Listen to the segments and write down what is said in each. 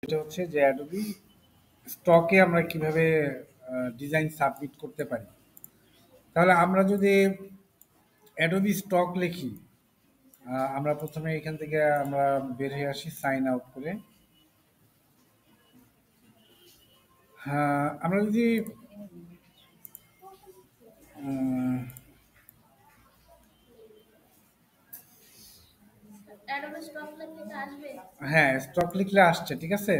এটা হচ্ছে যে অ্যাডোবি স্টকে আমরা কিভাবে ডিজাইন সাবমিট করতে পারি। তাহলে আমরা যদি অ্যাডোবি স্টক লিখি, আমরা প্রথমে এখান থেকে আমরা বের হয়ে আসি সাইন আউট করে। হ্যাঁ, আমরা যদি আহ, হ্যাঁ স্টক লিখলে আসছে, ঠিক আছে।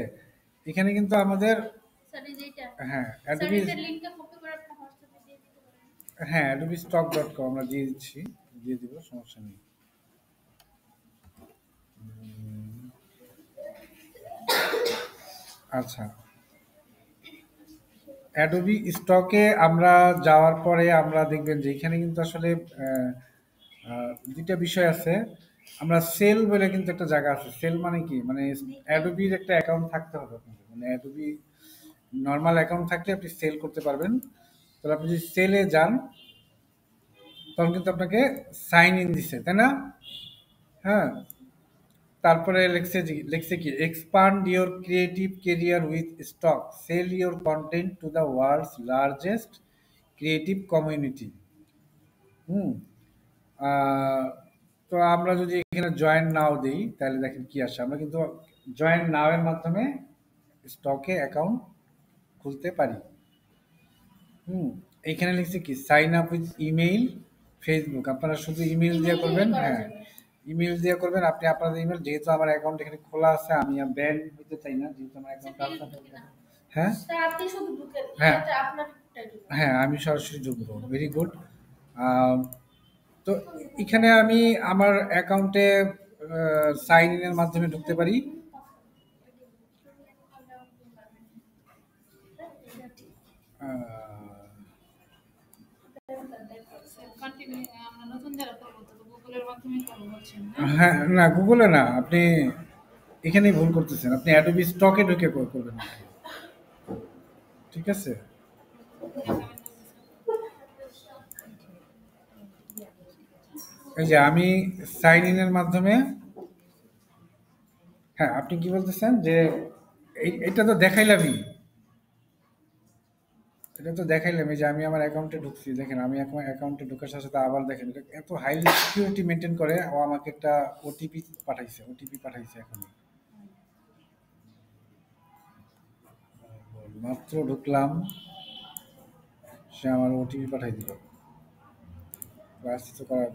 এখানে কিন্তু আমাদের হ্যাঁ অ্যাডোবি হ্যাঁ অ্যাডোবি স্টক ডট কম আমরা দিয়ে দিচ্ছি, দিয়ে দিব, সমস্যা নেই। আচ্ছা, অ্যাডোবি স্টকে আমরা যাওয়ার পরে আমরা দেখবেন যে এখানে কিন্তু আসলে দুইটা বিষয় আছে। আমরা সেল বলে কিন্তু একটা জায়গা আছে। সেল মানে কি, মানে অ্যাডোবির একটা অ্যাকাউন্ট থাকতে হবে আপনাদের, মানে অ্যাডোবি নর্মাল অ্যাকাউন্ট থাকলে আপনি সেল করতে পারবেন। তাহলে আপনি যদি সেলে যান তখন কিন্তু আপনাকে সাইন ইন দিছে, তাই না? হ্যাঁ, তারপরে লিখছে কি, expand your creative career with stock, sell your content to the world's largest creative community. হুম। আহ, তো আমরা যদি এখানে জয়েন নাও দিই তাহলে দেখেন কি আসে। আমরা কিন্তু জয়েন নাও এর মাধ্যমে স্টকে অ্যাকাউন্ট খুলতে পারি। হুম। এখানে লিখছে কি, sign up with email Facebook. আপনারা শুধু ইমেইল দিয়ে করবেন। হ্যাঁ, ইমেইল দিয়ে করবেন। আপনি আপনাদের ইমেল, যেহেতু আমার অ্যাকাউন্ট এখানে খোলা আছে, আমি ব্যান হতে চাই না, যেহেতু আমার অ্যাকাউন্ট আছে। হ্যাঁ হ্যাঁ হ্যাঁ, আমি সরাসরি ঢুকবো। Very good. তো এখানে আমি আমার অ্যাকাউন্টে সাইন ইনের মাধ্যমে ঢুকতে পারি। আহ, হ্যাঁ, না গুগলে না, আপনি এখানেই ভুল করতেছেন। আপনি অ্যাডোবি স্টকে ঢুকে করবেন, ঠিক আছে। এই যে আমি সাইন ইনের মাধ্যমে, হ্যাঁ আপনি কি বলতেছেন যে এটা তো দেখাইলামই, এটা তো দেখাইলাম। এই যে আমি আমার অ্যাকাউন্টে ঢুকছি, দেখেন আমি এখন অ্যাকাউন্টে ঢোকার সাথে সাথে আবার দেখেন এটা এত হাইলি সিকিউরিটি মেনটেন করে। ও আমাকে একটা ওটিপি পাঠাইছে এখন। মাত্র ঢুকলাম, সে আমার ওটিপি পাঠাই দিল। ক্লাস তো করা,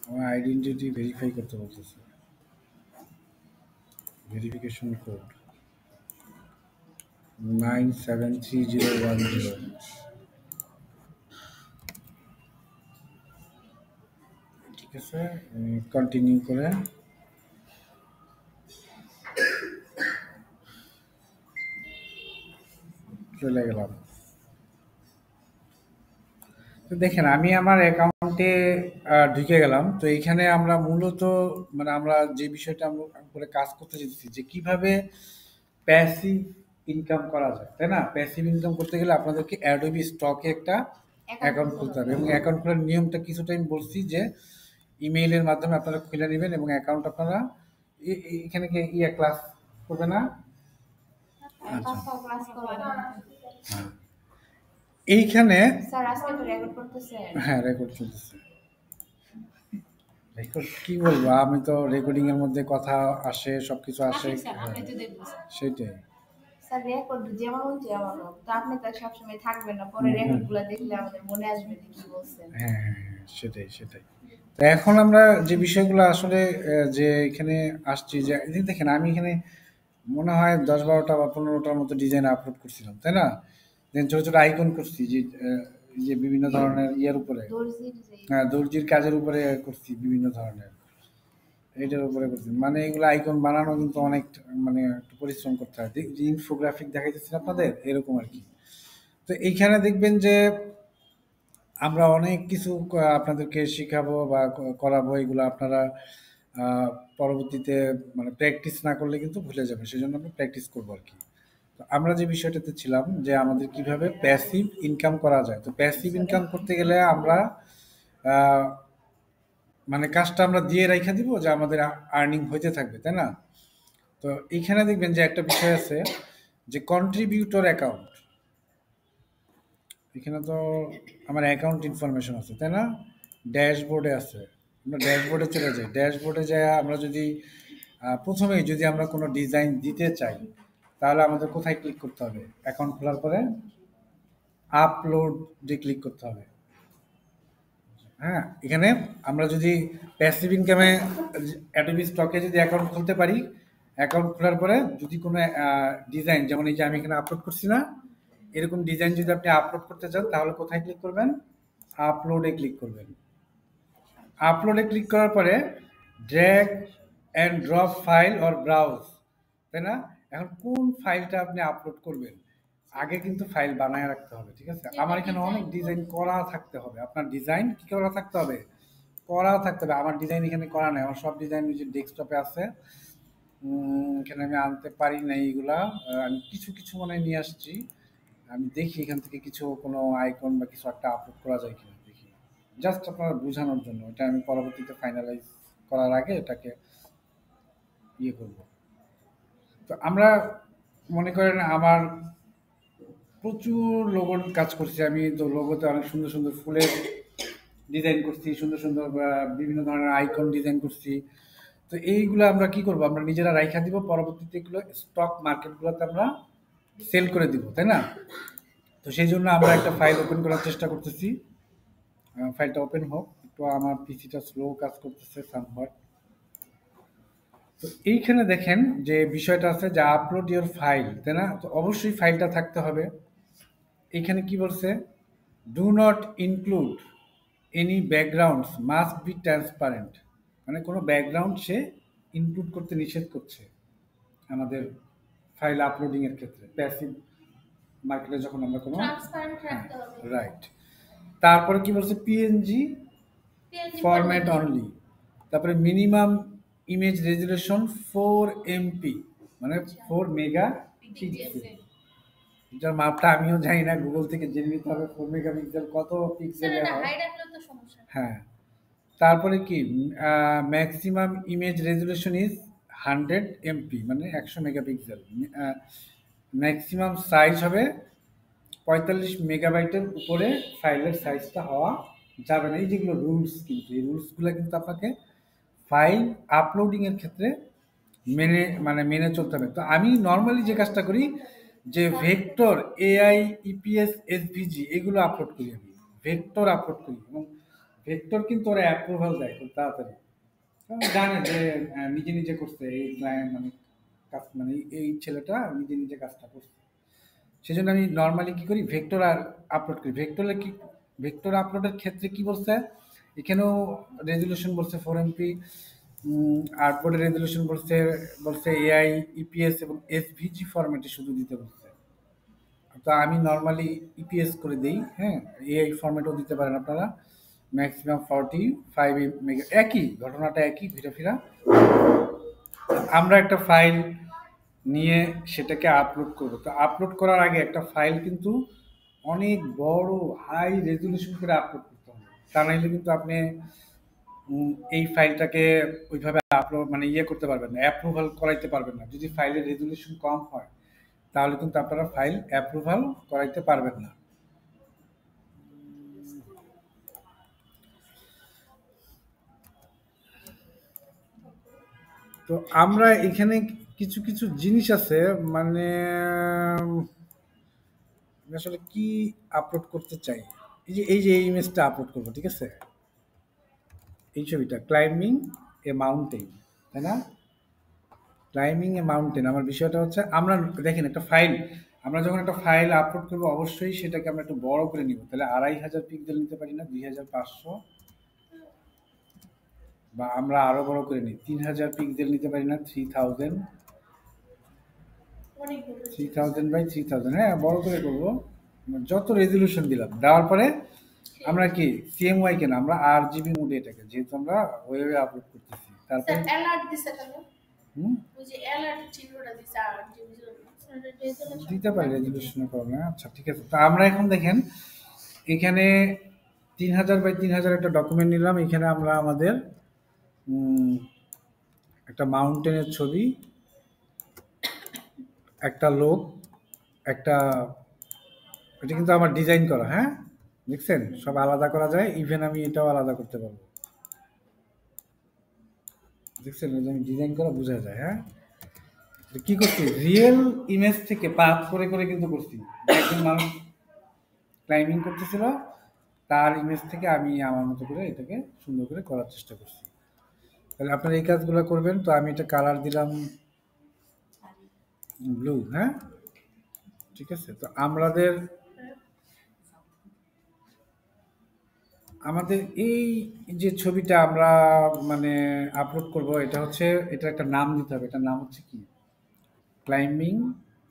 আমার আইডেন্টিটি ভেরিফাই করতে বলতেছে, ভেরিফিকেশন কোড 973010। ঠিক আছে, কন্টিনিউ করে চলে গেলাম। তো দেখেন আমি আমার অ্যাকাউন্টে ঢুকে গেলাম। তো এইখানে আমরা মূলত, মানে আমরা যে বিষয়টা আমরা উপরে কাজ করতে চাইছি, যে কিভাবে প্যাসিভ ইনকাম করা যায়, তাই না? প্যাসিভ ইনকাম করতে গেলে আপনাদেরকে অ্যাডোবি স্টকে একটা অ্যাকাউন্ট খুলতে হবে, এবং অ্যাকাউন্ট খোলার নিয়মটা কিছুটা আমি বলছি, যে ইমেইলের মাধ্যমে আপনারা খুলে নেবেন এবং অ্যাকাউন্ট আপনারা এখানে কি ক্লাস করবে না? আচ্ছা, হ্যাঁ। এইখানে হ্যাঁ রেকর্ড চলতেছে। রেকর্ড কি বলবো, আমি তো রেকর্ডিং এর মধ্যে কথা আসে, সবকিছু আসে। হ্যাঁ, সেটাই। হ্যাঁ হ্যাঁ হ্যাঁ, সেটাই। তো এখন আমরা যে বিষয়গুলো আসলে যে এখানে আসছি, যে এই দেখেন আমি এখানে মনে হয় 10-12টা বা 15টার মতো ডিজাইন আপলোড করছিলাম, তাই না? দেন ছোট ছোট আইকন করছি, যে যে বিভিন্ন ধরনের ইয়ের উপরে, হ্যাঁ দর্জির কাজের উপরে করছি, বিভিন্ন ধরনের এটার উপরে করছি। মানে এগুলো আইকন বানানো কিন্তু অনেক, মানে একটু পরিশ্রম করতে হয়। যে ইনফোগ্রাফিক দেখাইতেছি আপনাদের, এরকম আর কি। তো এইখানে দেখবেন যে আমরা অনেক কিছু আপনাদেরকে শিখাবো বা করাবো। এগুলো আপনারা আহ, পরবর্তীতে মানে প্র্যাকটিস না করলে কিন্তু ভুলে যাবেন, সেজন্য আমরা প্র্যাকটিস করবো আর কি। তো আমরা যে বিষয়টাতে ছিলাম, যে আমাদের কিভাবে প্যাসিভ ইনকাম করা যায়। তো প্যাসিভ ইনকাম করতে গেলে আমরা মানে কাজটা আমরা দিয়ে রাইখা দিব যে আমাদের আর্নিং হইতে থাকবে, তাই না? তো এইখানে দেখবেন যে একটা বিষয় আছে যে কন্ট্রিবিউটর অ্যাকাউন্ট। এখানে তো আমার অ্যাকাউন্ট ইনফরমেশন আছে, তাই না? ড্যাশবোর্ডে আছে। আমরা ড্যাশবোর্ডে চলে যাই। ড্যাশবোর্ডে যায় আমরা যদি প্রথমেই যদি আমরা কোনো ডিজাইন দিতে চাই, তাহলে আমাদের কোথায় ক্লিক করতে হবে? অ্যাকাউন্ট খোলার পরে আপলোডে ক্লিক করতে হবে। হ্যাঁ, এখানে আমরা যদি প্যাসিভ ইনকামে অ্যাডোবি স্টকে যদি অ্যাকাউন্ট খুলতে পারি, অ্যাকাউন্ট খোলার পরে যদি কোনো ডিজাইন, যেমন এই যে আমি এখানে আপলোড করছি না, এরকম ডিজাইন যদি আপনি আপলোড করতে চান তাহলে কোথায় ক্লিক করবেন? আপলোডে ক্লিক করবেন। আপলোডে ক্লিক করার পরে drag and drop file or browse, তাই না? এখন কোন ফাইলটা আপনি আপলোড করবেন, আগে কিন্তু ফাইল বানায় রাখতে হবে, ঠিক আছে? আমার এখানে অনেক ডিজাইন করা থাকতে হবে। আপনার ডিজাইন কি করা থাকতে হবে? করা থাকতে হবে। আমার ডিজাইন এখানে করা নাই, আমার সব ডিজাইন যে ডেস্কটপে আছে। এখানে আমি আনতে পারি না এইগুলা। আমি কিছু কিছু মনে হয় নিয়ে আসছি। আমি দেখি এখান থেকে কিছু কোনো আইকন বা কিছু একটা আপলোড করা যায় কিনা দেখি। জাস্ট আপনার বোঝানোর জন্য। এটা আমি পরবর্তীতে ফাইনালাইজ করার আগে এটাকে ইয়ে করব। তো আমরা মনে করেন আমার প্রচুর লোগোর কাজ করছি আমি। তো লোগোতে অনেক সুন্দর সুন্দর ফুলের ডিজাইন করছি, সুন্দর সুন্দর বিভিন্ন ধরনের আইকন ডিজাইন করছি। তো এইগুলো আমরা কি করব? আমরা নিজেরা রাইখা দিব, পরবর্তীতে এগুলো স্টক মার্কেটগুলোতে আমরা সেল করে দিব, তাই না? তো সেই জন্য আমরা একটা ফাইল ওপেন করার চেষ্টা করতেছি। ফাইলটা ওপেন হোক একটু, আমার পিসিটা স্লো কাজ করতেছে সামহাট। তো এইখানে দেখেন যে বিষয়টা আছে যে আপলোড ইওর ফাইল, তাই না? তো অবশ্যই ফাইলটা থাকতে হবে। এইখানে কি বলছে? Do not include any backgrounds must be transparent. মানে কোনো ব্যাকগ্রাউন্ড সে ইনক্লুড করতে নিষেধ করছে আমাদের ফাইল আপলোডিং এর ক্ষেত্রে, প্যাসিভ মার্কেটে যখন আমরা কোনো, ট্রান্সপারেন্ট হ্যাঁ, রাখতে হবে। রাইট। তারপরে কি বলছে? পিএনজি পিএনজি ফরম্যাট ফরম্যাটে। অনলি। তারপরে মিনিমাম ইমেজ রেজুলেশন 4 MP, মানে আচ্ছা, 4 মেগা পিক্সেল। পিক্সেল। এটার মাপটা আমিও জানি না, গুগল থেকে জেনে নিতে হবে 4 মেগা পিক্সেল কত স্যার পিক্সেলে এটা হয়। হাই রাখলেও তো সমস্যা নেই। হ্যাঁ। তারপরে কি maximum image resolution is 100 MP, মানে 100 মেগাপিক্সেল। ম্যাক্সিমাম সাইজ হবে 45 মেগাবাইটের উপরে ফাইলের সাইজটা হওয়া যাবে না। এই যেগুলো রুলস, কিন্তু এই রুলসগুলো কিন্তু আপনাকে ফাইল আপলোডিং এর ক্ষেত্রে মেনে চলতে হবে। তো আমি নর্মালি যে কাজটা করি যে ভেক্টর, এআই, ইপিএস, এসভিজি এগুলো আপলোড করি। আমি ভেক্টর আপলোড করি এবং ভেক্টর কিন্তু ওরা অ্যাপ্রুভাল দেয় খুব তাড়াতাড়ি। কারণ জানে যে নিজে নিজে করছে এই ক্লায়েন্ট, মানে কাজ, মানে এই ছেলেটা নিজে নিজে কাজটা করছে। সেজন্য আমি নরমালি কি করি? ভেক্টর আর আপলোড করি। ভেক্টর আপলোডের ক্ষেত্রে কি বলছে? এখানেও রেজুলেশন বলছে 4 MP। আর্টবোর্ডের রেজুলেশন বলছে এআই, ইপিএস এবং এসভিজি ফরম্যাটে শুধু দিতে বলছে। তো আমি নরমালি ইপিএস করে দেই। হ্যাঁ, এআই ফরম্যাটও দিতে পারেন আপনারা। ম্যাক্সিমাম 45 মেগা, একই ঘটনাটা, একই ঘুরে ফিরা। আমরা একটা ফাইল নিয়ে সেটাকে আপলোড করব। তো আপলোড করার আগে একটা ফাইল কিন্তু অনেক বড় হাই রেজুলেশন করে আপলোড করতে হবে। তা নাইলে কিন্তু আপনি এই ফাইলটাকে ওইভাবে আপলোড মানে ইয়ে করতে পারবেন না, অ্যাপ্রুভাল করাইতে পারবেন না। যদি ফাইলের রেজুলেশন কম হয় তাহলে কিন্তু আপনারা ফাইল অ্যাপ্রুভাল করাইতে পারবেন না। তো আমরা এখানে কিছু কিছু জিনিস আছে, মানে আমি আসলে কি আপলোড করতে চাই। এই যে এই ইমেজটা আপলোড করবো, ঠিক আছে? এই ছবিটা ক্লাইম্বিং এ মাউন্টেন, তাই না? Climbing a mountain. আমার বিষয়টা হচ্ছে আমরা দেখেন একটা ফাইল, আমরা যখন একটা ফাইল আপলোড করবো অবশ্যই সেটাকে আমরা একটু বড় করে নিব। তাহলে 2500 পিক্সেল নিতে পারি না, 2500, বা আমরা আরো বড় করে নিই 3000 পিক্সেল নিতে পারি না, 3000, অনেক বড় থ্রি হচ্ছে। থাউজেন্ড বাই 3000, হ্যাঁ বড় করে করবো। যত রেজলিউশন দিলাম, দেওয়ার পরে আমরা কি সিএমওয়াই কেন, আমরা RGB মোডে এটাকে, যেহেতু আমরা ওয়েবে আপলোড করতেছি। তারপরে স্যার অ্যালার্ট দিছে কেন? হুম, ওই যে অ্যালার্ট চিহ্নটা দিছে আর স্যার রেজুলেশন দিতে পারি বাড়তে দিন। রেজলিউশনের কারণে। আচ্ছা ঠিক আছে। তো আমরা এখন দেখেন এখানে 3000 বাই 3000 একটা ডকুমেন্ট নিলাম। এখানে আমরা আমাদের উম, একটা মাউন্টেনের ছবি, একটা লোক, একটা, এটা কিন্তু আমার ডিজাইন করা, হ্যাঁ, দেখছেন সব আলাদা করা যায়, ইভেন আমি এটাও আলাদা করতে পারবো, দেখছেন এই যে আমি ডিজাইন করা বোঝা যায়, হ্যাঁ। তো কি করছি, রিয়েল ইমেজ থেকে পাথ করে করে কিন্তু করছি। একজন মানুষ ক্লাইম্বিং করতেছিল, তার ইমেজ থেকে আমি আমার মতো করে এটাকে সুন্দর করে করার চেষ্টা করছি। তাহলে আপনারা এই কাজগুলো করবেন। তো আমি এটা কালার দিলাম ব্লু, হ্যাঁ, ঠিক আছে। তো আমাদের আমাদের এই যে ছবিটা আমরা মানে আপলোড করব, এটা হচ্ছে, এটা একটা নাম দিতে হবে। এটার নাম হচ্ছে কি, ক্লাইম্বিং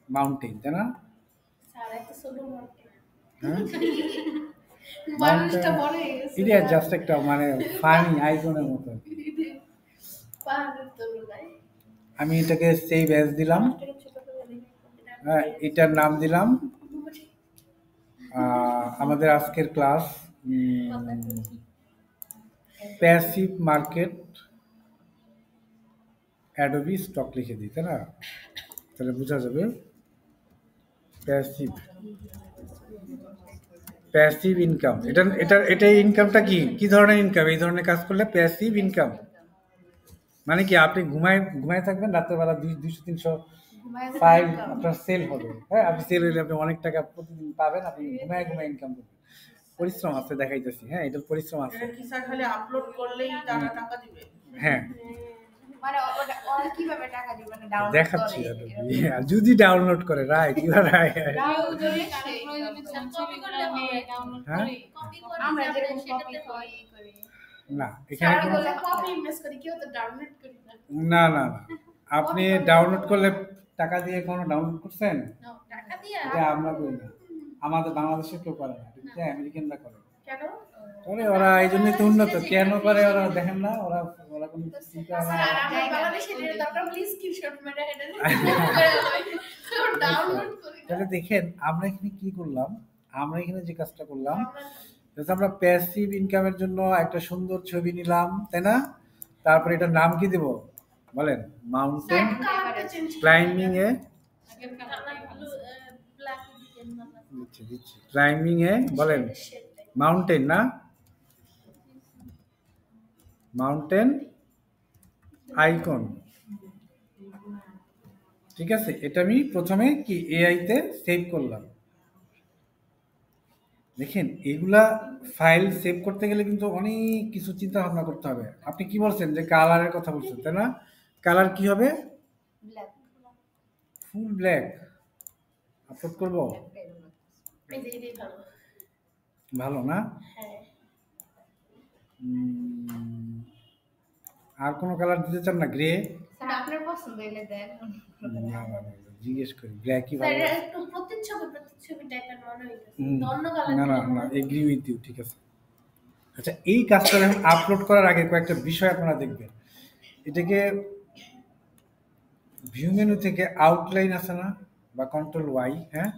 মাউন্টেন, তাই না? স্যার একটা ছোট মার্কেট হ্যাঁ, মানুষটা মাউন্টেন, বড় হয়ে গেছে এটা জাস্ট একটা মানে ফানি আইকনের মতো। পাহাড়ের তুলনায় আমি এটাকে সেভ অ্যাজ দিলাম, মানুষটাকে ছোট করে দেখে হ্যাঁ, এটার নাম দিলাম আমাদের আজকের class passive market Adobe stock লিখে দিই, তাই না? তাহলে বোঝা যাবে প্যাসিভ, প্যাসিভ ইনকাম। এটা ইনকামটা কি কি ধরনের ইনকাম? এই ধরনের কাজ করলে প্যাসিভ ইনকাম মানে কি, আপনি ঘুমায় ঘুমায় থাকবেন, রাত্রেবেলা 200-300 ফাইল আপনার সেল হবে, হ্যাঁ, আপনি সেল হলে আপনি অনেক টাকা প্রতিদিন পাবেন, আপনি ঘুমায় ঘুমায় ইনকাম করবেন। পরিশ্রম আছে, দেখাইতেছি, হ্যাঁ, এটার পরিশ্রম আছে, এটা কি স্যার খালি আপলোড করলেই তারা টাকা দিবে? হ্যাঁ, মানে ওরা কিভাবে টাকা দিবে, মানে ডাউনলোড দেখাচ্ছি। করে Adobe, আর যদি ডাউনলোড করে right, you are right, download করে কপি করলে হবে হ্যাঁ, কপি করে আমরা আমরা যেরকম কপি সেটাতে হয় করি না এখানে স্যার কোনো, বলে কপি ইমেজ করি কেউ তো ডাউনলোড করি না না না না, আপনি ডাউনলোড করলে টাকা দিয়ে কোনো ডাউনলোড করছেন? নাও, টাকা দিয়ে এটা আমরা করি না, আমাদের বাংলাদেশে কেউ করে না, এটা আমেরিকানরা করে। কেন করে ওরা, এই জন্যই তো উন্নত। কেন করে ওরা দেখেন না, ওরা ওরা কোনো চিন্তা করে স্যার না। আমার বাংলাদেশে এর দরকার প্লিজ স্ক্রিনশট মেরে এটা ডাউনলোড করি না তাহলে দেখেন আমরা এখানে কি করলাম, আমরা এখানে যে কাজটা করলাম, যেটা আমরা প্যাসিভ ইনকামের জন্য একটা সুন্দর ছবি নিলাম, তাই না? তারপরে এটার নাম কি দেব বলেন, মাউন্টেন কালারটা চেঞ্জ ক্লাইম্বিং এ, ব্ল্যাক দিকেন না দিচ্ছি দিচ্ছি, ক্লাইম্বিং এ বলেন মাউন্টেন, না মাউন্টেন আইকন, ঠিক আছে। এটা আমি প্রথমে কি এআই তে সেভ করলাম। দেখেন এগুলা ফাইল সেভ করতে গেলে কিন্তু অনেক কিছু চিন্তা ভাবনা করতে হবে। আপনি কি বলছেন যে কালারের কথা বলছেন, তাই না? কালার কি হবে? ব্ল্যাক ফুল ব্ল্যাক আপলোড করব, এই যে এটাই ভালো ভালো না? হ্যাঁ উম, আর কোনো কালার দিতে চান না? গ্রে? স্যার আপনার পছন্দ হইলে দেন। না না না, জিজ্ঞেস করি ব্ল্যাকই স্যার ভালো। এটা একটু প্রতিচ্ছবি টাইপের মনে হইতেছে হুম, অন্য কালার না না না, এগ্রি উইথ ইউ, ঠিক আছে। আচ্ছা, এই কাজটা যখন আপলোড করার আগে কয়েকটা বিষয় আপনারা দেখবেন। এটাকে ভিউ মেনু থেকে আউটলাইন আছে না, বা কন্ট্রোল ওয়াই, হ্যাঁ,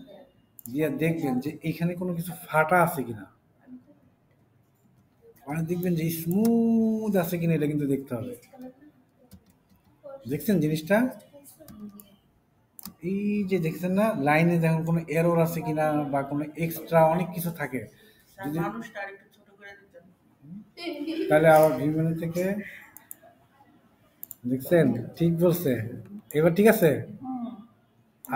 দিয়ে দেখবেন যে এখানে কোনো কিছু ফাটা আছে কিনা। মানে দেখবেন যে স্মুথ আছে কিনা, এটা কিন্তু দেখতে হবে। দেখছেন জিনিসটা, এই যে দেখছেন না, লাইনে দেখুন কোনো এরর আছে কিনা, বা কোনো এক্সট্রা অনেক কিছু থাকে। স্যার যদি মানুষটা আরেকটু ছোট করে দিতেন। তাহলে আবার ভিউ মেনু থেকে দেখছেন, ঠিক বলছে, এবার ঠিক আছে।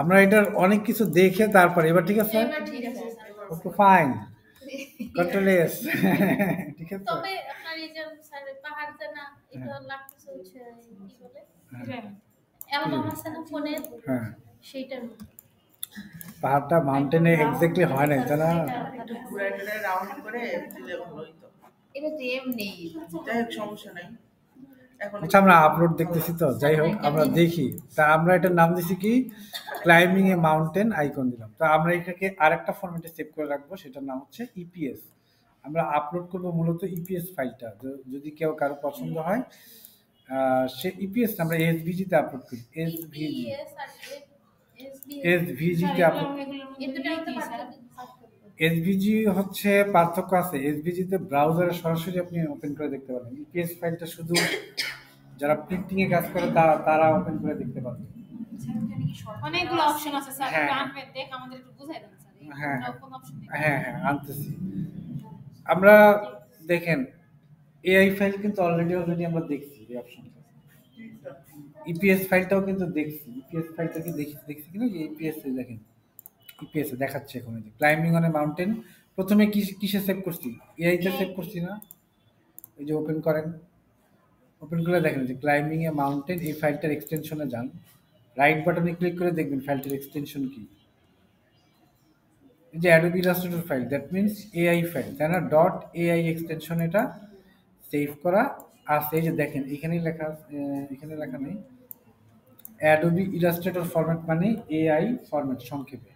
আমরা এটার অনেক কিছু দেখে তারপরে এবার ঠিক আছে, এবার ঠিক আছে sir okay fine, control S, ঠিক আছে। তবে আপনার এই যে স্যার পাহাড়টা না এটা লাগতেছে হচ্ছে কি বলে অ্যালবাম আছে না ফোনে হ্যাঁ, সেইটার মতো পাহাড়টা মাউন্টেনে এক্স্যাক্টলি হয় না, তাই না? একটু ঘুরাই টুরাই রাউন্ড করে দিলে ভালো হইতো। এটা তো এমনি যাই হোক সমস্যা নাই। এখন আচ্ছা, আমরা আপলোড দেখতেছি তো, যাই হোক আমরা দেখি। তা আমরা এটার নাম দিছি কি, ক্লাইম্বিং এ মাউন্টেন আইকন দিলাম। তো আমরা এটাকে আরেকটা ফরম্যাটে সেভ করে রাখবো, সেটার নাম হচ্ছে ইপিএস। আমরা আপলোড করব মূলত ইপিএস ফাইলটা, যদি কেউ কারো পছন্দ হয় সে ইপিএস, আমরা এসভিজি তে আপলোড করি, এসভিজি, ইপিএস আর এসবি এসভিজি তে আপলোড, এই দুটো হতে পারতো এসভিজি হচ্ছে পার্থক্য আছে। এসভিজি তে ব্রাউজারে সরাসরি আপনি ওপেন করে দেখতে পারবেন। ইপিএস ফাইলটা শুধু যারা প্রিন্টিং এ কাজ করে তারা ওপেন করে দেখতে পারবে। অনেকগুলো অপশন আছে স্যার, হ্যাঁ, একটু হ্যাঁ। আনবেন দেখ আমাদের একটু বুঝাই দেন স্যার এই হ্যাঁ, কোন অপশন নেই। হ্যাঁ, হ্যাঁ, আনতেছি। আমরা দেখেন এআই ফাইল কিন্তু অলরেডি আমরা দেখছি এই অপশনটা। ইপিএস ফাইলটাও কিন্তু দেখছি। ইপিএস ফাইলটা কি দেখছি কিনা, যে ইপিএস দেখেন, ইপিএস এ দেখাচ্ছে এখন, এই যে ক্লাইম্বিং অন এ মাউন্টেন প্রথমে কিসে সেভ করছি, এআই তে সেভ করছি না। এই যে ওপেন করেন, ওপেন করে দেখেন যে ক্লাইম্বিং এ মাউন্টেন, এই ফাইলটার এক্সটেনশনে যান, রাইট বাটনে ক্লিক করে দেখবেন ফাইলটার এক্সটেনশন কি। এই যে Adobe Illustrator file, that means AI file, তাই না? ডট এআই এক্সটেনশন এটা সেভ করা আছে। এই যে দেখেন এখানে লেখা নেই অ্যাডোবি ইলাস্ট্রেটর ফরম্যাট, মানে এআই ফরম্যাট সংক্ষেপে।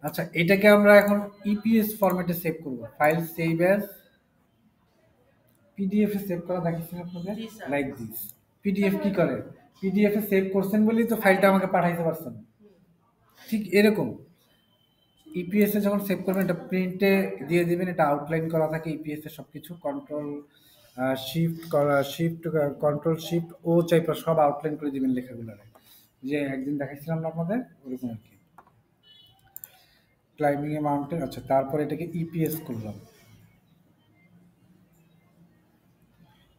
আচ্ছা, এটাকে আমরা এখন ইপিএস ফরম্যাটে সেভ করব। ফাইল সেভ অ্যাজ পিডিএফ এ সেভ করা দেখাচ্ছি আপনাদের, জি, স্যার। Like this. পিডিএফ কি করে, পিডিএফ এ সেভ করছেন বলেই তো ফাইলটা আমাকে পাঠাইতে পারছেন। ঠিক এরকম ইপিএস এ যখন সেভ করবেন, এটা প্রিন্টে দিয়ে দিবেন, এটা আউটলাইন করা থাকে ইপিএস এর সবকিছু, কন্ট্রোল শিফট ও চাইপা সব আউটলাইন করে দিবেন লেখাগুলো, যে একদিন দেখাইছিলাম না আপনাদের, ওরকম আর কি। ক্লাইম্বিং এ মাউন্টেন, আচ্ছা, তারপর এটাকে ইপিএস করলাম।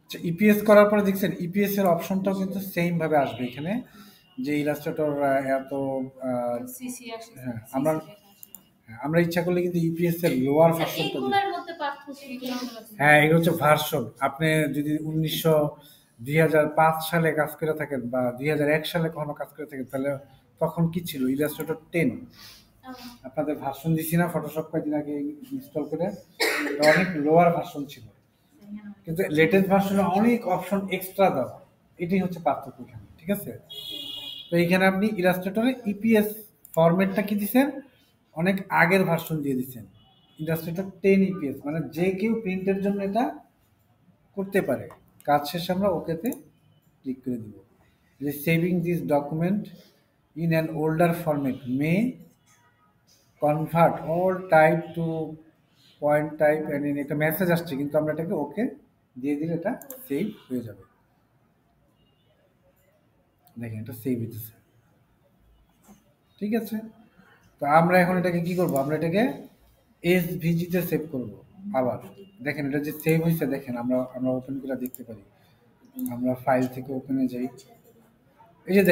আচ্ছা, ইপিএস করার পরে দেখছেন ইপিএস এর অপশনটাও কিন্তু সেম ভাবে আসবে এখানে, যে ইলাস্ট্রেটর এত সিসি আসে হ্যাঁ, আমরা ইচ্ছা করলে কিন্তু ইপিএস এর লোয়ার ভার্সনটা দিই। এইগুলোর মধ্যে পার্থক্য কি? হ্যাঁ, এগুলো হচ্ছে ভার্সন। আপনি যদি 2005 সালে কাজ করে থাকেন বা 2001 সালে কখনো কাজ করে থাকেন, তাহলে তখন কি ছিল, ইলাস্ট্রেটর 10 আপনাদের ভার্সন দিছি না ফটোশপ কয়েকদিন আগে ইনস্টল করে, এটা অনেক লোয়ার ভার্সন ছিল, কিন্তু লেটেস্ট ভার্সনে অনেক অপশন এক্সট্রা দেওয়া। এটাই হচ্ছে পার্থক্য এখানে, ঠিক আছে? তো এইখানে আপনি ইলাস্ট্রেটরে ইপিএস ফরম্যাটটা কি দিচ্ছেন, অনেক আগের ভার্সন দিয়ে দিচ্ছেন, ইলাস্ট্রেটর 10 ইপিএস, মানে যে কেউ প্রিন্টের জন্য এটা করতে পারে। কাজ শেষে আমরা ওকেতে ক্লিক করে দিব। যে saving this document in an older format may convert all type to point type and একটা মেসেজ আসছে, কিন্তু আমরা এটাকে ওকে দিয়ে দিলে এটা সেভ হয়ে যাবে। দেখেন এটা সেভ হইতেছে, ঠিক আছে? তো আমরা এখন এটাকে কি করব, আমরা এটাকে এসভিজিতে সেভ করব আবার। দেখেন এটা যে সেভ হয়েছে, দেখেন আমরা ওপেন করে দেখতে পারি। আমরা ফাইল থেকে ওপেনে যাই, এই যে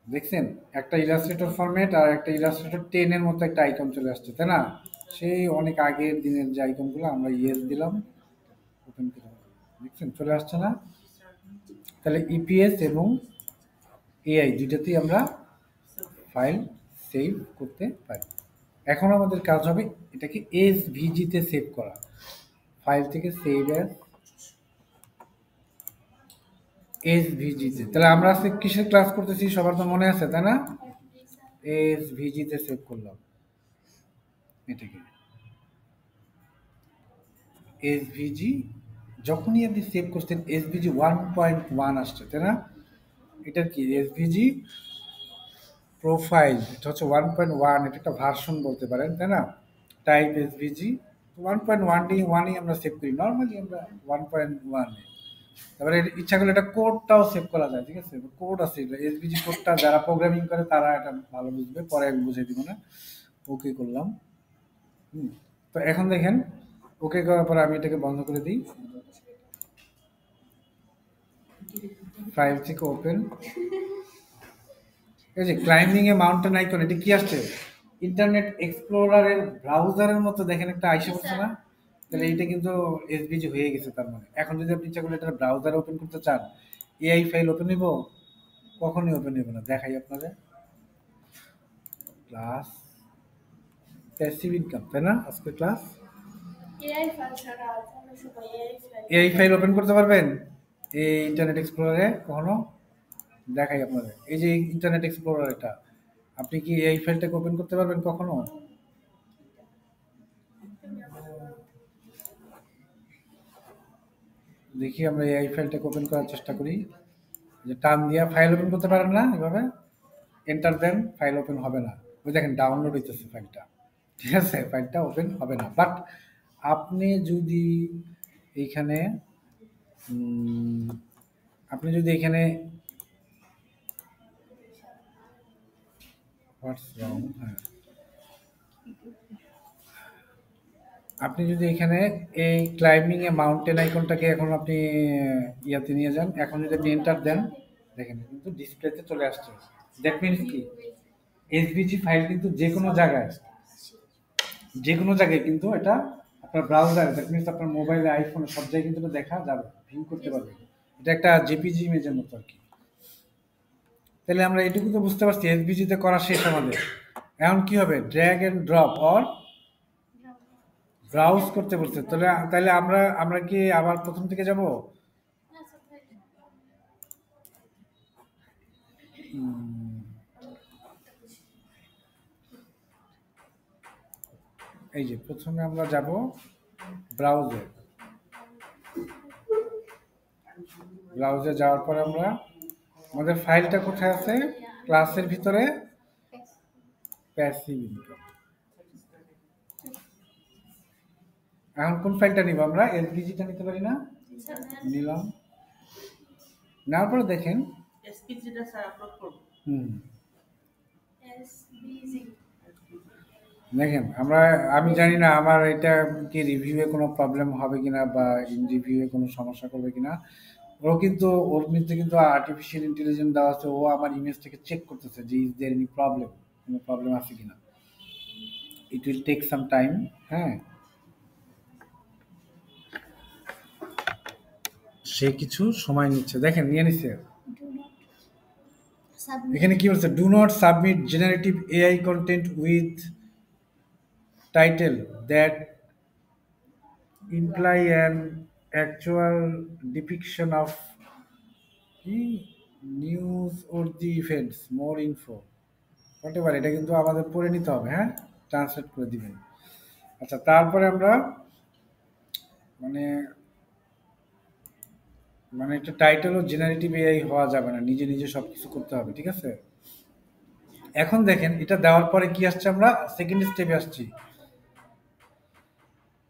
দেখছেন একটা ইলাস্ট্রেটর ফরম্যাট আর একটা ইলাস্ট্রেটর 10 এর মতো একটা আইকন চলে আসছে, তাই না? সেই অনেক আগের দিনের যে আইকনগুলো, আমরা ইয়েস দিলাম, ওপেন করে দেখছেন চলে আসছে না? তাহলে ইপিএস এবং এআই দুইটাতেই আমরা ফাইল সেভ করতে পারি। এখন আমাদের কাজ হবে এটাকে এসভিজিতে সেভ করা। ফাইল থেকে সেভ অ্যাজ এসভিজিতে। তাহলে আমরা আজকে কিসের ক্লাস করতেছি সবার তো মনে আছে, তাই না? এসভিজিতে সেভ করলাম এটাকে। এসভিজি যখনই আপনি সেভ করছেন, এসভিজি 1.1 আসছে, তাই না? এটার কি এসভিজি প্রোফাইল, এটা হচ্ছে 1.1, এটা একটা ভার্সন বলতে পারেন, তাই না? টাইপ এসভিজি 1.1ই আমরা সেভ করি নর্মালি, আমরা 1.1 তারপরে ইচ্ছা করলে এটা কোডটাও সেভ করা যায়, ঠিক আছে? কোড আছে, এসভিজি কোডটা যারা প্রোগ্রামিং করে তারা এটা ভালো বুঝবে, পরে আমি বুঝিয়ে দিব না। ওকে করলাম। তো এখন দেখেন ওকে করার পরে আমি এটাকে বন্ধ করে দিই, ফাইল থেকে ওপেন। এই যে ক্লাইম্বিং এ মাউন্টেন আইকন, এটা কি আসছে, ইন্টারনেট এক্সপ্লোরারের ব্রাউজারের মতো দেখেন একটা আইসা পড়ছে না? তাহলে এইটা কিন্তু এসভিজি হয়ে গেছে। তার মানে এখন যদি আপনি ইচ্ছা করলে এটা ব্রাউজারে ওপেন করতে চান, এআই ফাইল ওপেন হইব? কখনই ওপেন হইব না। দেখাই আপনাদের ক্লাস প্যাসিভ ইনকাম, তাই না? আজকে ক্লাস এআই ফাইল ছাড়া কোন সময় এআই ফাইল ওপেন করতে পারবেন এই ইন্টারনেট এক্সপ্লোরারে কখনো? দেখাই আপনাদের, এই যে ইন্টারনেট এক্সপ্লোরার, এটা আপনি কি এই ফাইলটাকে ওপেন করতে পারবেন কখনো? দেখি আমরা এই ফাইলটাকে ওপেন করার চেষ্টা করি। যে টান দিয়া ফাইল ওপেন করতে পারেন না, এভাবে এন্টার দেন, ফাইল ওপেন হবে না। ওই দেখেন ডাউনলোড হইতেছে ফাইলটা, ঠিক আছে, ফাইলটা ওপেন হবে না। বাট আপনি যদি এইখানে উম, আপনি যদি এখানে হোয়াটস রং, হ্যাঁ, আপনি যদি এখানে এই ক্লাইম্বিং এ মাউন্টেন আইকনটাকে এখন আপনি ইয়াতে নিয়ে যান, এখন যদি আপনি এন্টার দেন, দেখেন কিন্তু ডিসপ্লেতে চলে আসছে। দ্যাট মিনস কি, এসভিজি ফাইল কিন্তু যে কোনো জায়গায় কিন্তু এটা আপনার ব্রাউজারে, দ্যাট মিনস আপনার মোবাইলে, আইফোনে সব জায়গায় কিন্তু এটা দেখা যাবে, ভিউ করতে পারবে। এটা একটা জেপিজি ইমেজের মতো আর কি। তাহলে আমরা এটুকু তো বুঝতে পারছি এসভিজি তে করা শেষ আমাদের। এখন কি হবে, drag and drop or browse করতে বলছে। তাহলে তাহলে আমরা আমরা কি আবার প্রথম থেকে যাব? আচ্ছা ভাই, এই যে প্রথমে আমরা যাব ব্রাউজে। ব্রাউজে যাওয়ার পরে আমরা আমাদের ফাইলটা কোথায় আছে, ক্লাসের ভিতরে প্যাসিভ ইনকাম। এখন কোন ফাইলটা নিব আমরা, এসভিজিটা নিতে পারি না? আচ্ছা নিলাম, নেওয়ার পরে দেখেন, এসপিজিটা স্যার আপলোড করবো। হুম, এসবিজি দেখেন আমি জানি না আমার এটা কি রিভিউয়ে কোনো প্রবলেম হবে কিনা বা ইন রিভিউয়ে কোনো সমস্যা করবে কিনা। ও কিন্তু ওর মধ্যে কিন্তু আর্টিফিশিয়াল ইন্টেলিজেন্স দেওয়া আছে, ও আমার ইমেজটাকে চেক করতেছে যে ইজ দেয়ার এনি প্রবলেম, কোনো প্রবলেম আছে কিনা। It will take some time. হ্যাঁ, সে কিছু সময় নিচ্ছে, দেখেন নিয়ে নিচ্ছে। ডু নট সাবমিট এখানে কি বলছে, do not submit generative AI content with title that imply an actual depiction of কি news or the events, more info, whatever, এটা কিন্তু আমাদের পড়ে নিতে হবে, হ্যাঁ, ট্রান্সলেট করে দিবেন। আচ্ছা, তারপরে আমরা মানে মানে এটা টাইটেল ও জেনারেটিভ এআই হওয়া যাবে না, নিজে নিজে সবকিছু করতে হবে, ঠিক আছে। এখন দেখেন এটা দেওয়ার পরে কি আসছে, আমরা সেকেন্ড স্টেপে আসছি।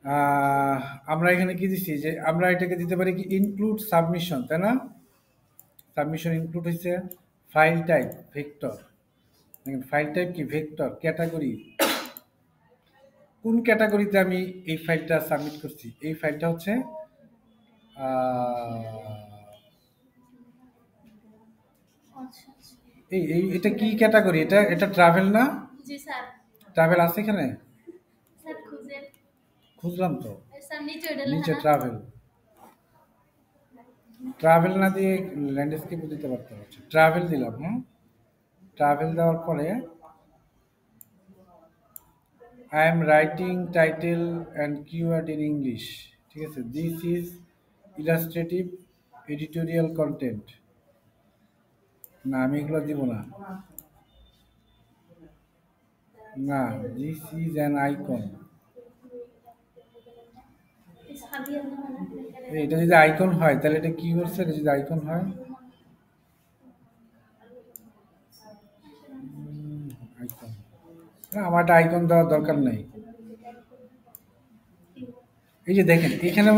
আহ, আমরা এখানে কি দিচ্ছি, যে আমরা এটাকে দিতে পারি কি ইনক্লুড সাবমিশন, তাই না? সাবমিশন ইনক্লুড হচ্ছে ফাইল টাইপ ভেক্টর। দেখেন ফাইল টাইপ কি ভেক্টর, ক্যাটাগরি কোন ক্যাটাগরিতে আমি এই ফাইলটা সাবমিট করছি, এই ফাইলটা হচ্ছে আচ্ছা আচ্ছা এই এই এটা কি ক্যাটাগরি, এটা এটা ট্রাভেল না? জি স্যার, ট্রাভেল আছে এখানে, স্যার খুঁজেন, খুঁজলাম তো, স্যার নিচে ওটা লেখা নিচে না? ট্রাভেল, ট্রাভেল না দিয়ে ল্যান্ডস্কেপও দিতে পারতে হচ্ছে, ট্রাভেল দিলাম। হ্যাঁ, ট্রাভেল দেওয়ার পরে I am writing title and keyword in English, ঠিক আছে। This is illustrative editorial content, না আমি এগুলো দিব না, না this is an icon, Sabia Rahman এটা যদি আইকন হয় তাহলে এটা কি করছে, এটা যদি আইকন হয়, আইকন না, আমার একটা আইকন দেওয়ার দরকার নাই। এই যে দেখেন এখানে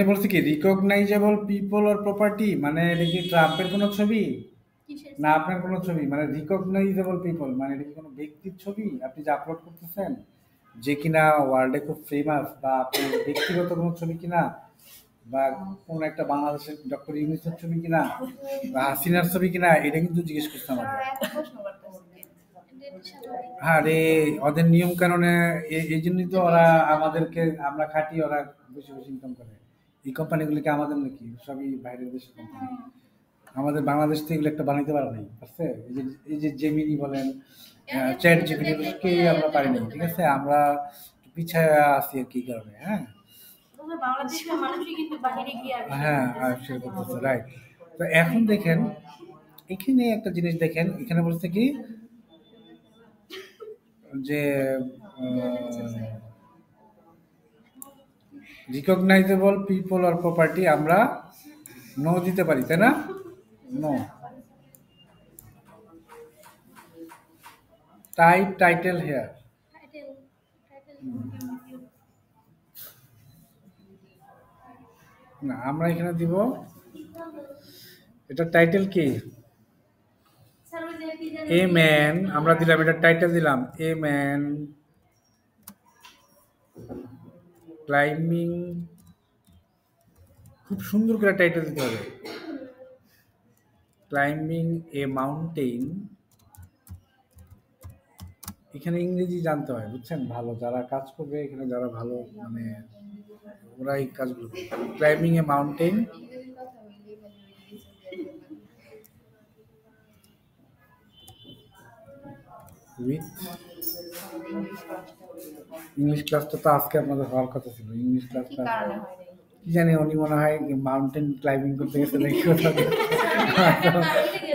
বলছে কি রিকগনাইজেবল পিপল অর প্রপার্টি, মানে এটা কি ট্রাম্পের কোনো ছবি কিসের না আপনার কোনো ছবি, মানে রিকগনাইজেবল পিপল মানে এটা কি কোনো ব্যক্তির ছবি আপনি যে আপলোড করতেছেন, যে কিনা ওয়ার্ল্ডে খুব ফেমাস, বা আপনার ব্যক্তিগত কোনো ছবি কিনা, বা কোন একটা বাংলাদেশের ডক্টর ইউনূসের ছবি কিনা, বা হাসিনার ছবি কিনা, এটা কিন্তু জিজ্ঞেস করতে আর আমাদের। ওরা এত প্রশ্ন করতেছে ডেট স্বাভাবিক হ্যাঁ রে, ওদের নিয়ম কানুনে এই জন্যই তো ওরা আমাদেরকে, আমরা খাটি, ওরা বেশি বেশি ইনকাম করে। এই কোম্পানিগুলিকে আমাদের নাকি, সবই বাইরের দেশের কোম্পানি, আমাদের বাংলাদেশ থেকে এগুলো একটা বানাইতে পারে নাই, পারছে? এই যে জেমিনি বলেন, চ্যাট জিপিটি, আমরা পারি নাই, ঠিক আছে, আমরা একটু পিছায় আছি আর কি কারণে। হ্যাঁ, তোমরা বাংলাদেশের মানুষই কিন্তু বাইরে গিয়ে হ্যাঁ, আবিষ্কার করতেছে, রাইট। তো এখন দেখেন এখানে একটা জিনিস দেখেন, এখানে বলছে কি যে রিকগনাইজেবল পিপল আর প্রপার্টি আমরা নো দিতে পারি, তাই না? No, type title here. Title title না, আমরা এখানে দিব এটা টাইটেল কি? স্যার ওই যে কি জানি এ ম্যান, আমরা দিলাম এটা টাইটেল দিলাম এ ম্যান ক্লাইম্বিং। খুব সুন্দর করে টাইটেল দিতে হবে, ক্লাইম্বিং এ মাউন্টেন। এখানে ইংরেজি জানতে হয়, বুঝছেন? ভালো যারা কাজ করবে এখানে, যারা ভালো মানে ওরা এই কাজগুলো ক্লাইম্বিং এ মাউন্টেন ইংরেজির কথা বললেই খালি ওই ইংরেজি উইথ ইংলিশ ক্লাসটা ইংলিশ ক্লাসটা তো আজকে আপনাদের হওয়ার কথা ছিল। ইংলিশ কি ক্লাসটা কারণে হয় নাই? কি জানি, উনি মনে হয় মাউন্টেন ক্লাইম্বিং করতে গেছে নাকি কোথাও,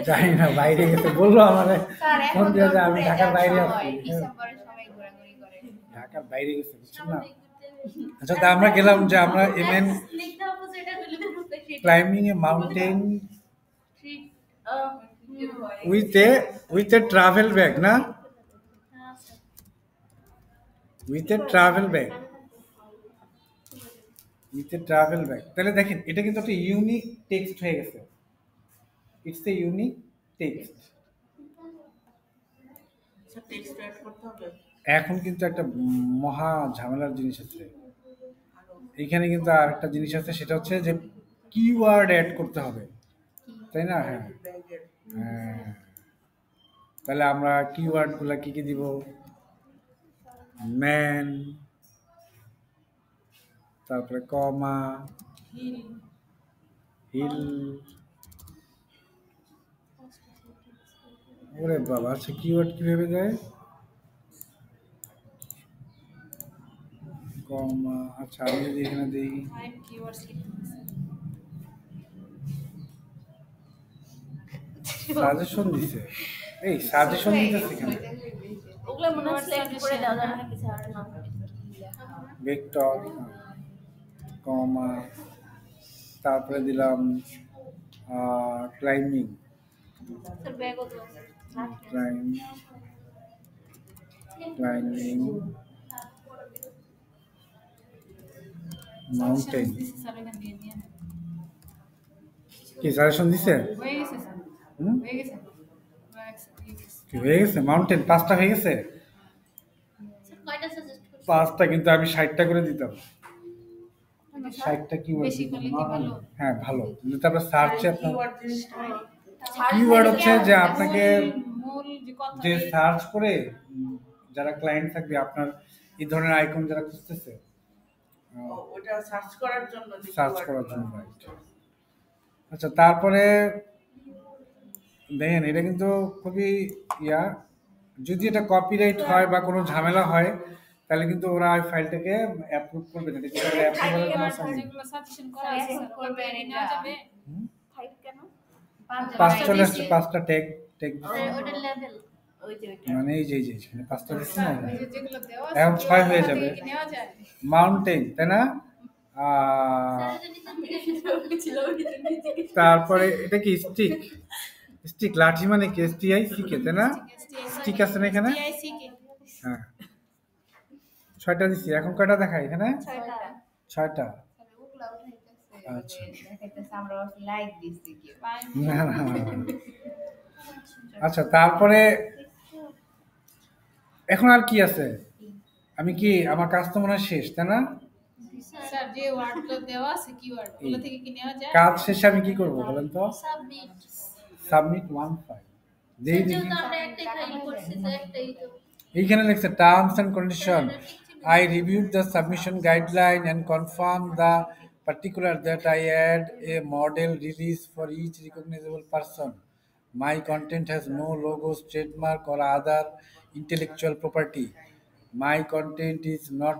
জানি না, বাইরে গেছে বললো আমারে স্যার ফোন এখন দিয়ে তো যে আমি ঘুরে ঢাকার যাওয়ার বাইরে সময়, আছি। ডিসেম্বরে সবাই ঘোরাঘুরি করে। ঢাকার বাইরে গেছে, বুঝছেন না? সামনে ঘুরতে আচ্ছা, তা আমরা গেলাম যে আমরা এমএন লিখতে হবে যেটা হলো গ্রুপে sheep climbing a mountain sheep with a travel bag, না হ্যাঁ sir with a travel bag, with a travel bag. তাহলে দেখেন এটা কিন্তু একটা ইউনিক টেক্সট হয়ে গেছে। It's a unique text. আচ্ছা, টেক্সট অ্যাড করতে হবে। এখন কিন্তু একটা মহা ঝামেলার জিনিস আছে আরো এখানে, কিন্তু আর একটা জিনিস আছে, সেটা হচ্ছে যে কিওয়ার্ড অ্যাড করতে হবে, তাই না? হ্যাঁ, ব্যাগের হ্যাঁ। তাহলে আমরা কিওয়ার্ড গুলা কি কি দিব? ম্যান, তারপরে কমা, হিল। ওরে বাবা, আচ্ছা কিওয়ার্ড কিভাবে যায়? কমা, আচ্ছা আমি যদি এখানে দিই টাইপ কিওয়ার্ডস লিখতে সাজেশন দিছে, এই সাজেশন দিতেছে কেন? ওগুলো মনে হয় সিলেক্ট করে দেওয়া যায় না কিছু আর না ভেক্টর, কমা, তারপরে দিলাম ক্লাইম্বিং, স্যার ব্যাগও তো ক্লাইম্বিং মাউন্টেন। স্যার এখান দিয়ে নিয়ে কি সাজেশন দিছে? হয়ে গেছে স্যার হুম? হয়ে গেছে কি হয়ে গেছে? মাউন্টেন 5টা হয়ে গেছে। স্যার কয়টা সাজেস্ট করছেন? 5টা, কিন্তু আমি 60টা করে দিতাম। 60টা কিওয়ার্ড বেশি করলে কি ভালো? হ্যাঁ ভালো, কিন্তু তারপরে সার্চে আপনার কিওয়ার্ড জিনিসটা কিওয়ার্ড হচ্ছে যে আপনাকে মূল যে কথা যে সার্চ করে যারা ক্লায়েন্ট থাকবে আপনার এই ধরনের আইকন যারা খুঁজতেছে ওটা সার্চ করার জন্য যে সার্চ keyword করার গুলো। জন্য, রাইট। আচ্ছা, তারপরে দেখেন এটা কিন্তু খুবই ইয়া, যদি এটা কপিরাইট হয় বা কোনো ঝামেলা হয় তাহলে কিন্তু ওরা ওই ফাইলটাকে অ্যাপ্রুভ করবে না। এটা কিন্তু অ্যাপ্রুভালের কোনো option নেই। যেগুলো সাজেশন করা স্যার আছে এখন করবেন এটা। নেওয়া যাবে হুম? ফাইভ কেন? 5 চলে আসছে, 5টা ট্যাগ ট্যাগ ওটা লেভেল ওই যে ওইটা। মানে এই যে এখানে 5টা দিচ্ছে না, ওই যে যেগুলো দেওয়া এখন 6 হয়ে যাবে। কি নেওয়া যায় মাউন্টেন, তাই না? স্যার এটা নিচে থেকে ছিল তারপরে এটা কি স্টিক? স্টিক লাঠি মানে কি? এসটিআই শিখে, তাই না? স্টিক আছে না এখানে? টিআইসি হ্যাঁ, 6টা দিচ্ছি। এখন কয়টা দেখায় এখানে? 6টা। 6টা। তাহলে ওগুলা উঠাইতেছে। আচ্ছা। দেখাইতেছে আমরা লাইক দিছি কি। না, না, না। আচ্ছা, তারপরে এখন আর কি আছে? আমি কি, আমার কাজ তো মনে হয় শেষ, তাই না? স্যার যে ওয়ার্ডগুলো দেওয়া আছে কিওয়ার্ড ওগুলো থেকে কি নেওয়া যায় কাজ শেষে আমি কি করব বলেন তো? সাবমিট সাবমিট ওয়ান ফাইল দেই দেখি। যেহেতু আমরা একটাই ফাইল করছি যে একটাই তো এইখানে লিখছে terms and condition. I reviewed the submission guideline and confirmed the particular that I add a model release for each recognizable person. My content has no logos, trademark, or other intellectual property. My content is not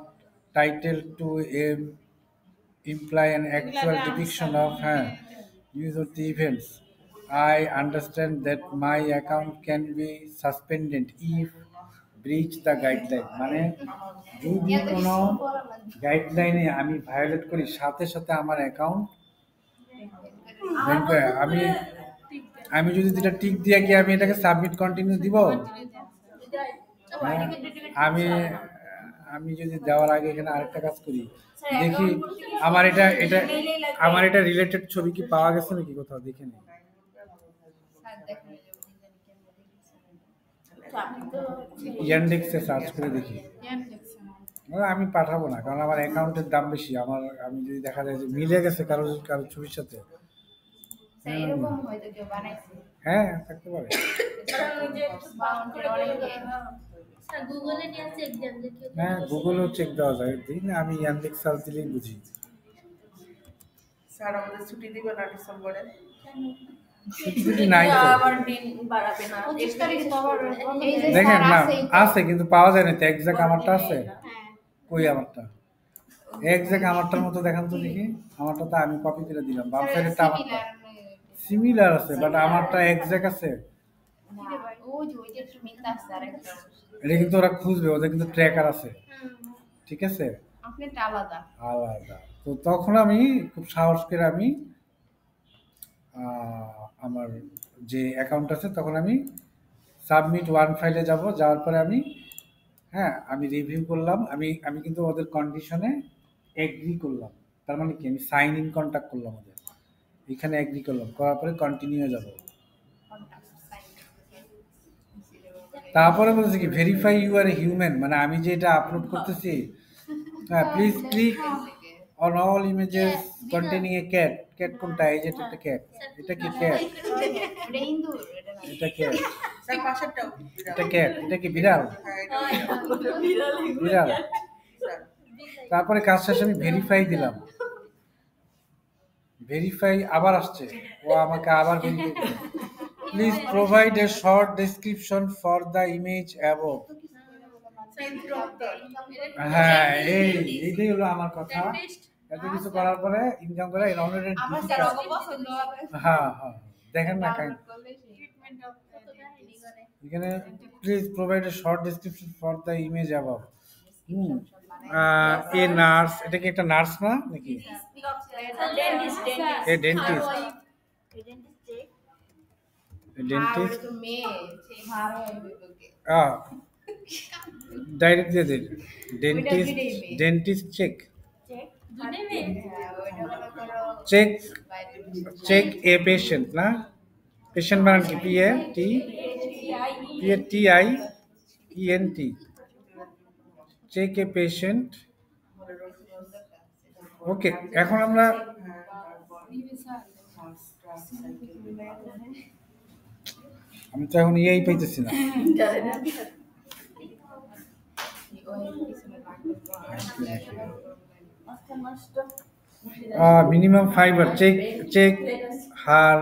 titled to imply an actual depiction of use of the events. I understand that my account can be suspended if breach the guideline. মানে যদি কোনো গাইডলাইনে আমি violet করি সাথে সাথে আমার account আমি আমি যদি যেটা টিক দিয়ে কি আমি এটাকে সাবমিট কন্টিনিউ দিব? হ্যাঁ, আমি আমি যদি দেওয়ার আগে এখানে আরেকটা কাজ করি, দেখি আমার আমার এটা রিলেটেড ছবি কি পাওয়া গেছে নাকি কোথাও, দেখে নিই। স্যার দেখেন এই যে ওদিকে আমি তো ইয়ান্ডেক্সে সার্চ করে দেখি। আমি পাঠাবো না, কারণ আমার অ্যাকাউন্টের দাম বেশি। আমি যদি দেখা যায় যে মিলে গেছে কারো কারো ছবির সাথে, স্যার এরকম হয়তো কেউ বানাইছে হ্যাঁ থাকতে পারে। কারণ ওই যে বাউন্ডারি অনেকে স্যার গুগলে নিয়ে চেক দেন যে কেউ হ্যাঁ গুগলেও চেক দেওয়া যায়, দিই না, আমি ইয়ান্ডেক্স সার্চ দিলেই বুঝি। স্যার আমাদের ছুটি দিবে না ডিসেম্বরে? ছুটি নাই তো। আবার দিন বাড়াবে না 25 তারিখে তো আবার এই যে দেখেন স্যার না, আছেই তো। আছে কিন্তু পাওয়া যায় না তো। এক্সাক্ট আমারটা আছে, হ্যাঁ কই আমারটা? এক্সাক্ট আমারটার মতো দেখান তো দেখি। আমারটা তো আমি কপি করে দিলাম, বাম সাইডেরটা আমারটা সিমিলার আছে, বাট আমারটা এক্সাক্ট আছে। ওই যে একটু মিলতে আসছে আরেকটা এটা কিন্তু ওরা খুঁজবে, ওদের কিন্তু ট্র্যাকার আছে, ঠিক আছে, আপনি একটা আলাদা আলাদা। তো তখন আমি খুব সাহস করে আমি আমার যে অ্যাকাউন্ট আছে তখন আমি সাবমিট ওয়ান ফাইলে যাব। যাওয়ার পরে আমি, হ্যাঁ, আমি রিভিউ করলাম। আমি কিন্তু ওদের কন্ডিশনে এগ্রি করলাম। তার মানে কি, আমি সাইন ইন কন্ট্যাক্ট করলাম ওদের, এখানে এগ্রি করলাম, করার পরে কন্টিনিউ যাব। তারপরে বলছে কি verify you are a human, মানে আমি যে এটা আপলোড করতেছি, হ্যাঁ, please click on all images containing a cat. Cat কোনটা? এই যে এটা একটা ক্যাট, এটা কি ক্যাট? এটা ইন্দুর এটা না এটা ক্যাট, স্যার পাশেরটাও এটা ক্যাট, এটা কি বিড়াল? হ্যাঁ এটা বিড়াল। স্যার তারপরে কাজ শেষে আমি ভেরিফাই দিলাম, ভেরিফাই আবার আসছে, ও আমাকে আবার ভেরিফাই দিল। Please provide a short description for the image above. হ্যাঁ, এইটাই হলো আমার কথা। এত কিছু করার পরে ইনকাম করে অলরেডি আমার স্যার ওকে পছন্দ হবে হ্যাঁ হ্যাঁ, দেখেন না কাইন্ড করলে সেই ট্রিটমেন্ট অফ কত কাহিনী করে এখানে please provide a short description for the image above. A nurse, এটা কি একটা নার্স না নাকি? ডেন্টিস্ট এ ডেন্টিস্ট, ডেন্টিস্ট তো মেয়ে সেই ভার হয় ওকে ডাইরেক্ট দিয়ে দিন। ডেন্টিস্ট, ডেন্টিস্ট চেক, দুনে মে ওইটা মনে করো চেক, বাইরে চেক এ পেশেন্ট না? পেশেন্ট মানে কি? P A T, P A T I E N T, check a patient. Okay, এখন আমরা আমি তো এখন ইয়েই পাইতেছি না। Minimum fibre check, check her,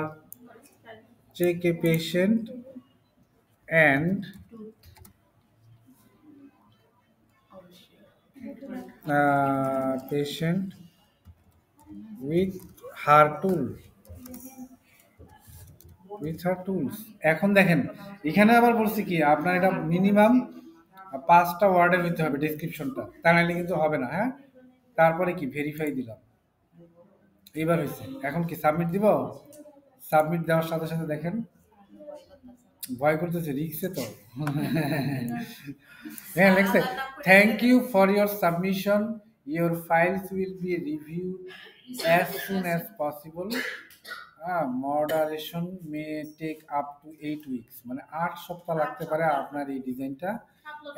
check a patient and patient with her tool, with her tools. এখন দেখেন এখানে আবার বলছি কি, আপনার এটা মিনিমাম 5টা ওয়ার্ডের ভিতরে হবে ডেসক্রিপশনটা, তা নাহলে কিন্তু হবে না। হ্যাঁ, তারপরে কি ভেরিফাই দিলাম, এইবার হয়েছে। এখন কি সাবমিট দিব? সাবমিট দেওয়ার সাথে সাথে দেখেন ভয় করতেছে, রিক্সে তো। হ্যাঁ লেখছে, thank you for your submission, your files will be reviewed as soon as possible, moderation may take up to 8 weeks, মানে 8 সপ্তাহ লাগতে পারে আপনার এই ডিজাইনটা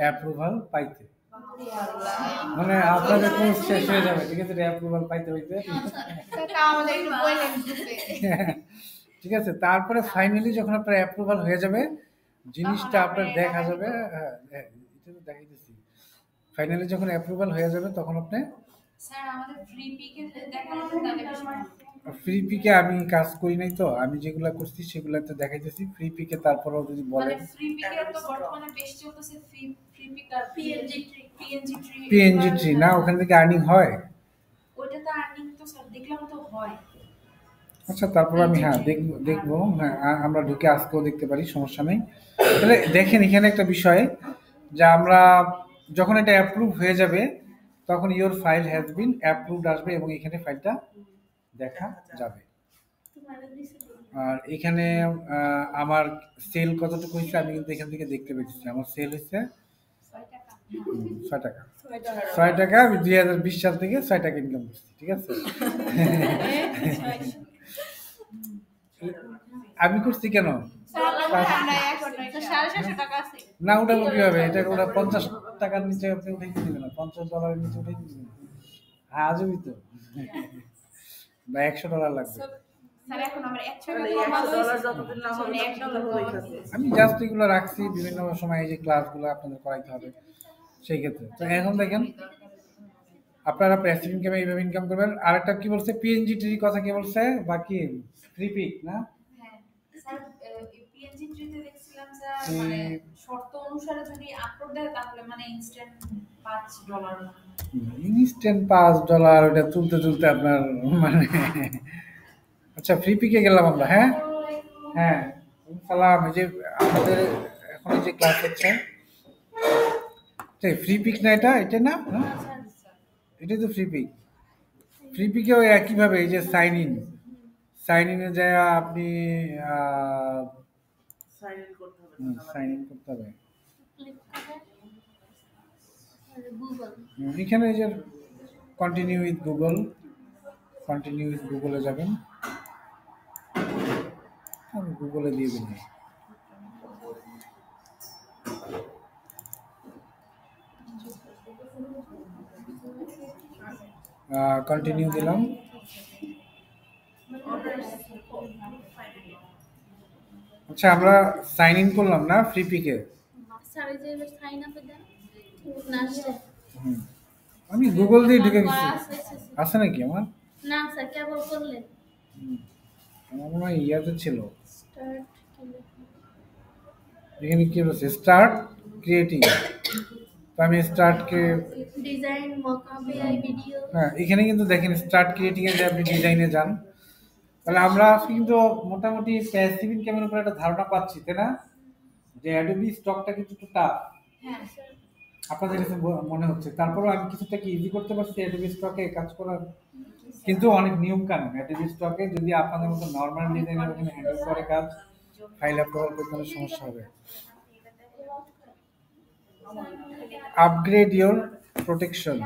অ্যাপ্রুভাল পাইতে। মানে আপনাদের কোর্স শেষ হয়ে যাবে, ঠিক আছে, অ্যাপ্রুভাল পাইতে পাইতে। সেটা আমাদের একটু বললেন দিতে ঠিক আছে, তারপরে ফাইনালি যখন আপনার অ্যাপ্রুভাল হয়ে যাবে, জিনিসটা আপনার দেখা যাবে। হ্যাঁ হ্যাঁ, এটা তো দেখাইতেছি। ফাইনালি যখন অ্যাপ্রুভাল হয়ে যাবে তখন আপনি স্যার আমাদের ফ্রি পিকে দেখানো তাহলে বেশি ভালো। ফ্রি পিকে আমি কাজ করি নাই তো, আমি যেগুলো করছি সেগুলোতে দেখাইতেছি। ফ্রি পিকে তারপরেও যদি মানে বলেন ফ্রি পিকের তো বর্তমানে বেশ চলতেছে ফ্রি পিক আর পিএনজি ট্রি পিএনজি ট্রি না, ওখান থেকে আর্নিং হয়। ওইটা তো আর্নিং তো স্যার দেখলাম তো হয়। আচ্ছা, তারপর আমি হ্যাঁ দেখবো দেখবো, হ্যাঁ আমরা ঢুকে আজকেও দেখতে পারি, সমস্যা নেই। তাহলে দেখেন এখানে একটা বিষয়, যে আমরা যখন এটা অ্যাপ্রুভ হয়ে যাবে তখন your file has been approved আসবে এবং এখানে ফাইলটা দেখা যাবে। আর এখানে আমার সেল কতটুকু হয়েছে আমি কিন্তু এখান থেকে দেখতে পেয়েছি। আমার সেল হয়েছে 6 টাকা। 6 টাকা আমি 2020 সাল থেকে 6 টাকা ইনকাম করছি, ঠিক আছে? আমি করছি কেন? আমরা 100 750 টাকা আছে না উঠাবো কিভাবে? এটা ওরা 50 টাকার নিচে আপনি উঠাইতে দিবেন না, $50 নিচে উঠাইতে দিবেন না। হ্যাঁ আজবই তো। বা $100 লাগবে। স্যার এখন আমার 100 তাহলে টাকা এই $100 যতদিন না হবে $1 ততদিন হইতাছে। আমি জাস্ট এগুলো রাখছি বিভিন্ন সময়, এই যে ক্লাসগুলো আপনাদের করাইতে হবে সেই ক্ষেত্রে। তো এখন দেখেন আপনারা প্যাসিভ ইনকামে এইভাবে ইনকাম করবেন। আরেকটা কি বলছে, পিএনজি ট্রির কথা কি বলছে? বাকি ফ্রি পিক না? হ্যাঁ স্যার পিএনজি ট্রিতে দেখছিলাম স্যার মানে শর্ত অনুসারে যদি আপলোড দেয় তাহলে মানে ইনস্ট্যান্ট $5 ইনস্ট্যান্ট $5 ওটা তুলতে তুলতে আপনার মানে আচ্ছা ফ্রি পিকে গেলাম আমরা। হ্যাঁ হ্যাঁ সালাম। এই যে আমাদের এখন এই যে ক্লাস হচ্ছে ফ্রি পিক না, এটা এটা না না? এটাই তো ফ্রি পিক। ফ্রি পিকেও একইভাবে এই যে সাইন ইনে যায় আপনি সাইন ইন করতে হবে। সাইন ইন করতে হবে। ক্লিক করে আর গুগল এখানে এই যে কন্টিনিউ উইথ গুগলে যাবেন। আমি গুগলে দিয়ে দিন। কন্টিনিউ দিলাম। আচ্ছা আমরা সাইন ইন করলাম না ফ্রি পিকে? স্যার এই যে সাইন আপে দেন না আসছে আমি গুগল দিয়ে ঢুকে গেছি। আছে আছে নাকি আমার? না স্যার কেবল করলেন আমার মনে হয় ইয়াতে ছিল। স্টার্ট এখানে কি বলছে, স্টার্ট ক্রিয়েটিং। তো আমি স্টার্টকে ডিজাইন মকআপ এআই ভিডিও হ্যাঁ এখানে কিন্তু দেখেন স্টার্ট ক্রিয়েটিং এ যে আপনি ডিজাইনে যান। তাহলে আমরা আজকে কিন্তু মোটামুটি প্যাসিভ ইনকামের উপর একটা ধারণা পাচ্ছি, তাই না? যে অ্যাডোবি স্টকটা কিন্তু একটু টাফ হ্যাঁ আপনাদের কাছে মনে হচ্ছে। তারপরেও আমি কিছুটা কি ইজি করতে পারছি অ্যাডোবি স্টকে কাজ করার, কিন্তু অনেক নিয়ম কানুন অ্যাডোবি স্টকে। যদি আপনাদের মতো নর্মাল ডিজাইনার ওখানে হ্যান্ডেল করে কাজ, ফাইল আপলোড করতে অনেক সমস্যা হবে। Upgrade your protection.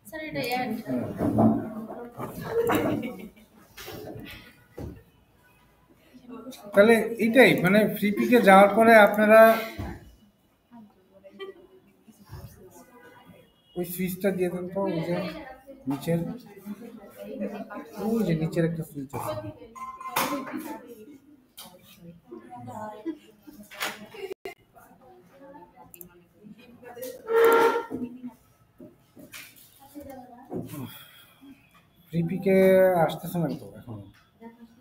স্যার এটা অ্যাড তাহলে এটাই মানে ফ্রি পিকে যাওয়ার পরে আপনারা ওই সুইচটা দিয়ে দেন তো, ওই যে নিচের, ওই যে নিচের একটা সুইচ আছে। ফ্রি পিকে আসতেছে না তো এখন।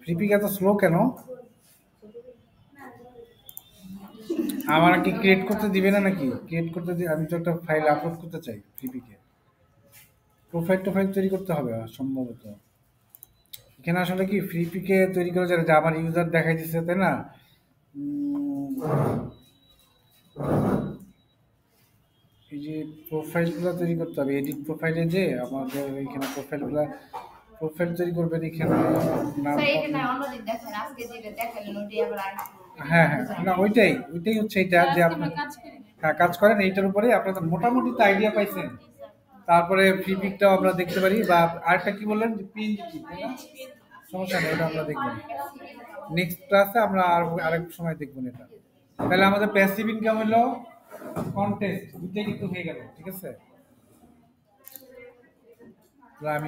ফ্রি পিক এত স্লো কেন? আমার কি ক্রিয়েট করতে দিবে না নাকি? ক্রিয়েট করতে দিয়ে আমি তো একটা ফাইল আপলোড করতে চাই ফ্রি পিকে। প্রোফাইল তৈরি করতে হবে সম্ভবত। এখানে আসলে কি ফ্রি পিকে তৈরি করা যায় যে আমার ইউজার দেখাই দিচ্ছে, তাই না? এই যে প্রোফাইলগুলো তৈরি করতে হবে, এডিট প্রোফাইলে যে আমাদের এখানে প্রোফাইল তৈরি করবেন এখানে নাম। স্যার এটা না অন্যদিন দেখেন, আজকে যেটা দেখালেন ওটাই আবার হ্যাঁ হ্যাঁ না ওইটাই হচ্ছে এটা যে আপনি কাজ করি হ্যাঁ কাজ করেন এইটার উপরে। আপনাদের মোটামুটি তো আইডিয়া পাইছেন। তারপরে ফ্রি পিকটাও আমরা দেখতে পারি, বা আরেকটা কি বললেন যে পিএনজি, তাই না? সমস্যা নেই, ওটা আমরা দেখব নেক্সট ক্লাসে। আমরা আরেক সময় দেখবেন এটা। তাহলে আমাদের প্যাসিভ ইনকাম হলো কন্টেস্ট দুইটাই কিন্তু হয়ে গেল, ঠিক আছে? তাহলে আমি